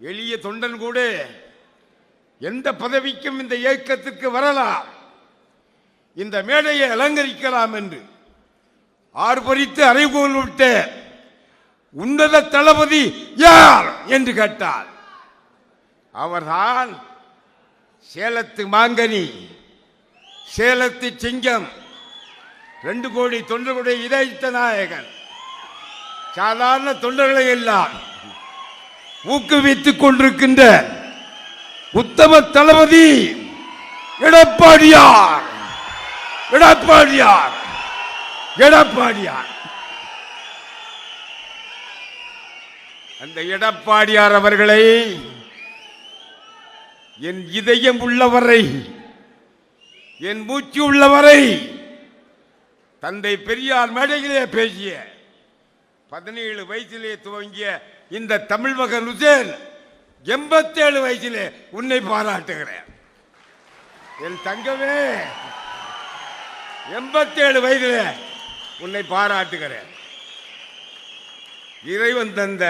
எளிய தொண்டன் கூட எந்த பதவிக்கும் இந்த இயக்கத்திற்கு வரலாம், இந்த மேடையை அலங்கரிக்கலாம் என்று ஆர்ப்பரித்து அறைகோல் விட்ட உன்னத தளபதி யார் என்று கேட்டார். அவர்தான் சேலத்து மாங்கனி, சேலத்து சிங்கம், 2 கோடி தொண்டர்களுடைய இதயத்த நாயகன். சாதாரண தொண்டர்களை எல்லாம் ஊக்குவித்துக் கொண்டிருக்கின்ற உத்தம தளபதி எடப்பாடியார். எடப்பாடியார் எடப்பாடியார் அந்த எடப்பாடியார் அவர்களை என் இதயம் உள்ளவரை, என் மூச்சு உள்ளவரை, தந்தை பெரியார் மேடையிலே பேசிய 17 வயசிலே துவங்கிய இந்த தமிழ் மகன் உசேன் 87 வயசிலே உன்னை பாராட்டுகிறேன். என் தங்கமே, 87 வயதிலே உன்னை பாராட்டுகிறேன். இறைவன் தந்த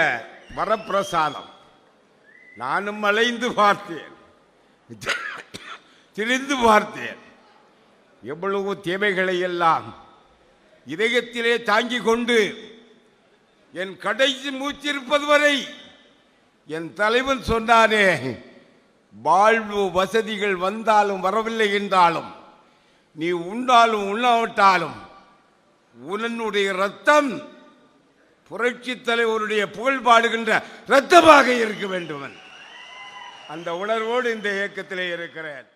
வரப்பிரசாதம். நானும் அலைந்து பார்த்தேன், திரிந்து பார்த்தேன். எவ்வளவு தேவைகளை எல்லாம் இதயத்திலே தாங்கிக் கொண்டு என் கடைசி மூச்சிருப்பது வரை என் தலைவன் சொன்னானே, வாழ்வு வசதிகள் வந்தாலும் வரவில்லை என்றாலும், நீ உண்டாலும் உண்ணாவிட்டாலும் உன்னுடைய ரத்தம் புரட்சி தலைவருடைய புகழ் பாடுகின்ற ரத்தமாக இருக்க வேண்டும். அந்த உணர்வோடு இந்த இயக்கத்திலே இருக்கிறேன்.